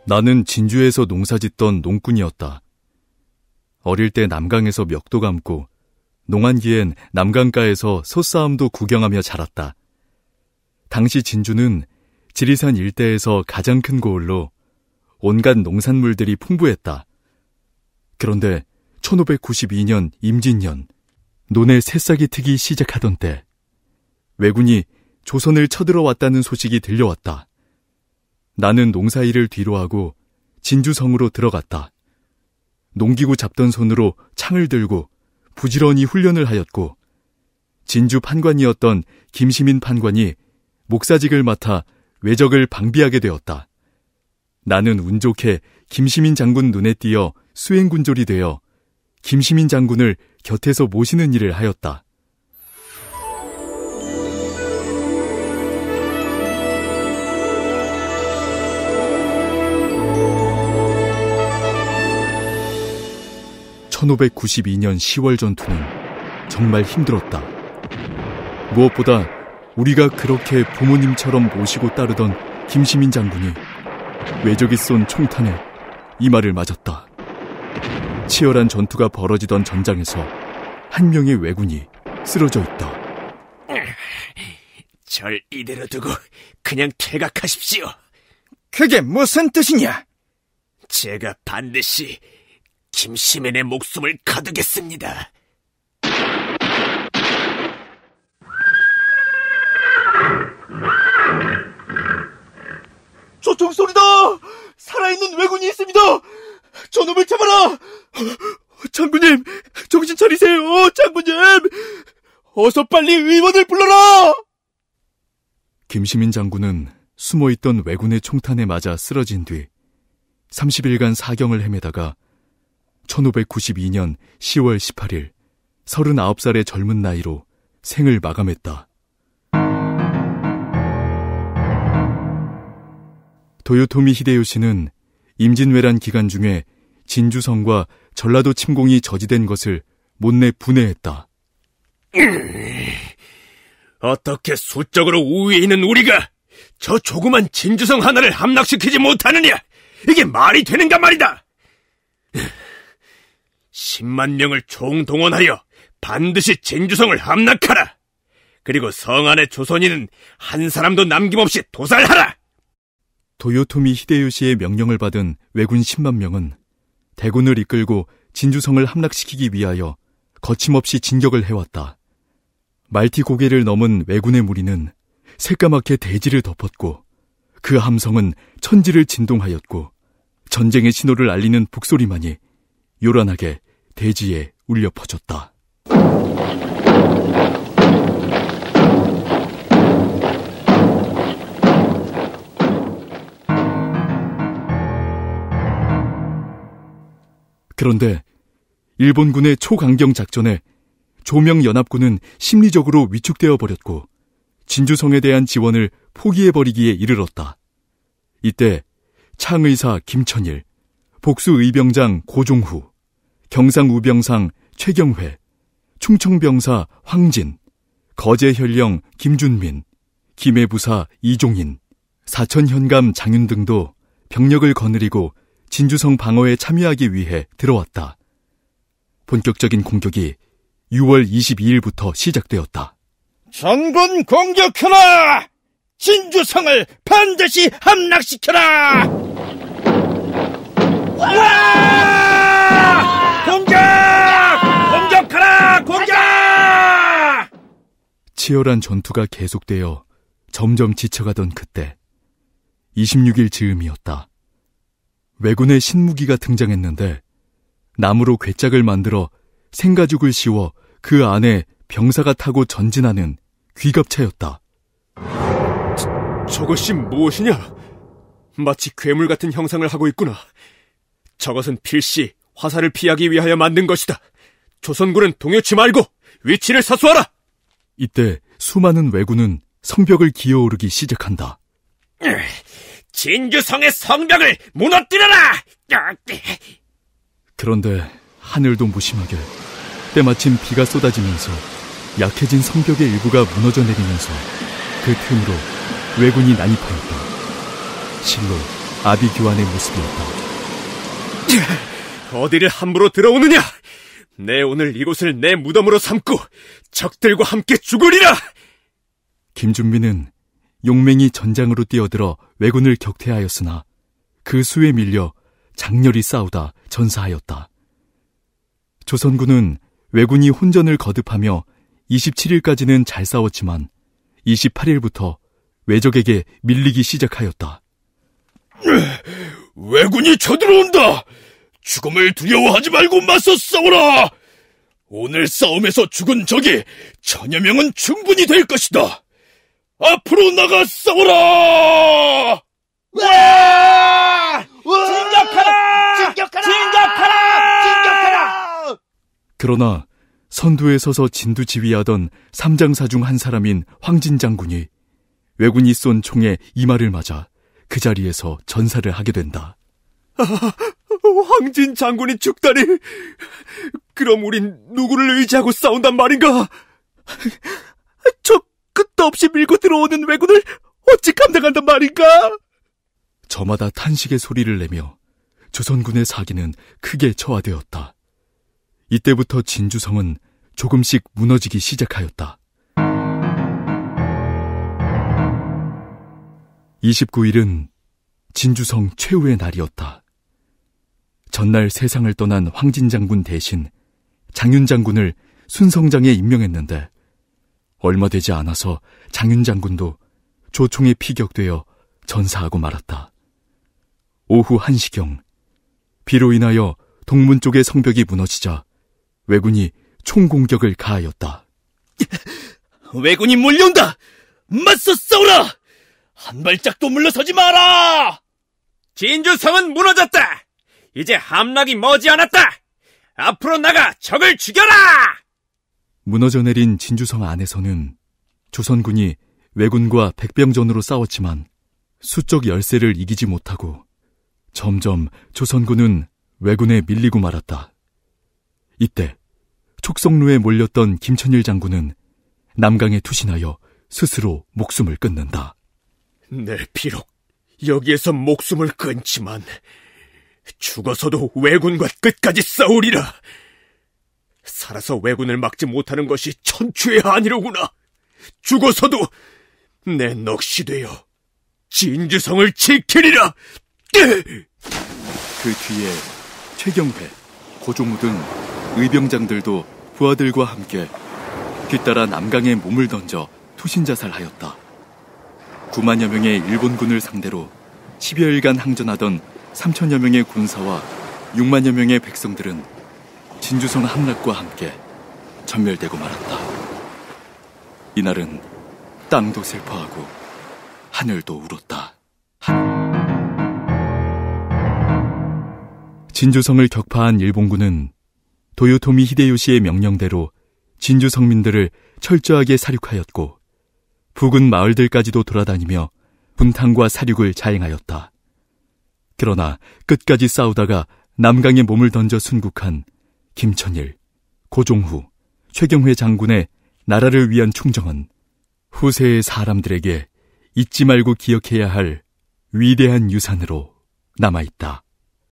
나는 진주에서 농사짓던 농꾼이었다. 어릴 때 남강에서 멱도 감고 농한기엔 남강가에서 소싸움도 구경하며 자랐다. 당시 진주는 지리산 일대에서 가장 큰 고을로 온갖 농산물들이 풍부했다. 그런데 1592년 임진년, 논에 새싹이 트기 시작하던 때 왜군이 조선을 쳐들어왔다는 소식이 들려왔다. 나는 농사일을 뒤로하고 진주성으로 들어갔다. 농기구 잡던 손으로 창을 들고 부지런히 훈련을 하였고 진주 판관이었던 김시민 판관이 목사직을 맡아 외적을 방비하게 되었다. 나는 운 좋게 김시민 장군 눈에 띄어 수행군졸이 되어 김시민 장군을 곁에서 모시는 일을 하였다. (1592년 10월) 전투는 정말 힘들었다. 무엇보다 우리가 그렇게 부모님처럼 모시고 따르던 김시민 장군이 외적이 쏜 총탄에 이마를 맞았다. 치열한 전투가 벌어지던 전장에서 한 명의 왜군이 쓰러져 있다. 절 이대로 두고 그냥 퇴각하십시오. 그게 무슨 뜻이냐? 제가 반드시 김시민의 목숨을 거두겠습니다. 저 총소리다! 살아있는 왜군이 있습니다! 저놈을 잡아라! 장군님, 정신 차리세요! 장군님! 어서 빨리 의원을 불러라! 김시민 장군은 숨어있던 왜군의 총탄에 맞아 쓰러진 뒤 30일간 사경을 헤매다가 1592년 10월 18일 39살의 젊은 나이로 생을 마감했다. 도요토미 히데요시는 임진왜란 기간 중에 진주성과 전라도 침공이 저지된 것을 못내 분해했다. 어떻게 수적으로 우위에 있는 우리가 저 조그만 진주성 하나를 함락시키지 못하느냐? 이게 말이 되는가 말이다. 10만 명을 총동원하여 반드시 진주성을 함락하라. 그리고 성 안의 조선인은 한 사람도 남김없이 도살하라. 도요토미 히데요시의 명령을 받은 왜군 10만 명은 대군을 이끌고 진주성을 함락시키기 위하여 거침없이 진격을 해왔다. 말티 고개를 넘은 왜군의 무리는 새까맣게 대지를 덮었고 그 함성은 천지를 진동하였고 전쟁의 신호를 알리는 북소리만이 요란하게 대지에 울려 퍼졌다. 그런데 일본군의 초강경 작전에 조명연합군은 심리적으로 위축되어 버렸고 진주성에 대한 지원을 포기해버리기에 이르렀다. 이때 창의사 김천일, 복수의병장 고종후, 경상우병상 최경회, 충청병사 황진, 거제현령 김준민, 김해부사 이종인, 사천현감 장윤 등도 병력을 거느리고 진주성 방어에 참여하기 위해 들어왔다. 본격적인 공격이 6월 22일부터 시작되었다. 전군 공격하라! 진주성을 반드시 함락시켜라! 와! 공격! 공격하라! 공격! 치열한 전투가 계속되어 점점 지쳐가던 그때 26일 즈음이었다. 왜군의 신무기가 등장했는데 나무로 궤짝을 만들어 생가죽을 씌워 그 안에 병사가 타고 전진하는 귀갑차였다. 저것이 무엇이냐? 마치 괴물 같은 형상을 하고 있구나. 저것은 필시 화살을 피하기 위하여 만든 것이다. 조선군은 동요치 말고 위치를 사수하라! 이때 수많은 왜군은 성벽을 기어오르기 시작한다. 진주성의 성벽을 무너뜨려라! 그런데 하늘도 무심하게 때마침 비가 쏟아지면서 약해진 성벽의 일부가 무너져 내리면서 그 틈으로 왜군이 난입하였다. 실로 아비규환의 모습이었다. 어디를 함부로 들어오느냐? 내 오늘 이곳을 내 무덤으로 삼고 적들과 함께 죽으리라! 김준비는 용맹이 전장으로 뛰어들어 왜군을 격퇴하였으나 그 수에 밀려 장렬히 싸우다 전사하였다. 조선군은 왜군이 혼전을 거듭하며 27일까지는 잘 싸웠지만 28일부터 왜적에게 밀리기 시작하였다. 왜군이 쳐들어온다! 죽음을 두려워하지 말고 맞서 싸워라! 오늘 싸움에서 죽은 적이 1000여 명은 충분히 될 것이다! 앞으로 나가 싸워라! 진격하라! 진격하라! 진격하라! 진격하라! 그러나 선두에 서서 진두 지휘하던 삼장사 중 한 사람인 황진 장군이 왜군이 쏜 총에 이마를 맞아 그 자리에서 전사를 하게 된다. 황진 장군이 죽다니. 그럼 우린 누구를 의지하고 싸운단 말인가? 저 끝도 없이 밀고 들어오는 왜군을 어찌 감당한단 말인가? 저마다 탄식의 소리를 내며 조선군의 사기는 크게 처화되었다. 이때부터 진주성은 조금씩 무너지기 시작하였다. 29일은 진주성 최후의 날이었다. 전날 세상을 떠난 황진 장군 대신 장윤 장군을 순성장에 임명했는데 얼마 되지 않아서 장윤 장군도 조총에 피격되어 전사하고 말았다. 오후 1시경 비로 인하여 동문 쪽의 성벽이 무너지자 왜군이 총공격을 가하였다. 왜군이 몰려온다! 맞서 싸우라! 한 발짝도 물러서지 마라! 진주성은 무너졌다! 이제 함락이 머지않았다! 앞으로 나가 적을 죽여라! 무너져 내린 진주성 안에서는 조선군이 왜군과 백병전으로 싸웠지만 수적 열세를 이기지 못하고 점점 조선군은 왜군에 밀리고 말았다. 이때 촉성루에 몰렸던 김천일 장군은 남강에 투신하여 스스로 목숨을 끊는다. 내 비록 여기에서 목숨을 끊지만 죽어서도 왜군과 끝까지 싸우리라. 살아서 왜군을 막지 못하는 것이 천추의 한이로구나. 죽어서도 내 넋이 되어 진주성을 지키리라. 그 뒤에 최경회, 고종우 등 의병장들도 부하들과 함께 뒤따라 남강에 몸을 던져 투신자살하였다. 9만여 명의 일본군을 상대로 10여일간 항전하던 3천여 명의 군사와 6만여 명의 백성들은 진주성 함락과 함께 전멸되고 말았다. 이날은 땅도 슬퍼하고 하늘도 울었다. 진주성을 격파한 일본군은 도요토미 히데요시의 명령대로 진주 성민들을 철저하게 사륙하였고 부근 마을들까지도 돌아다니며 분탕과 사륙을 자행하였다. 그러나 끝까지 싸우다가 남강에 몸을 던져 순국한 김천일, 고종후, 최경회 장군의 나라를 위한 충정은 후세의 사람들에게 잊지 말고 기억해야 할 위대한 유산으로 남아있다.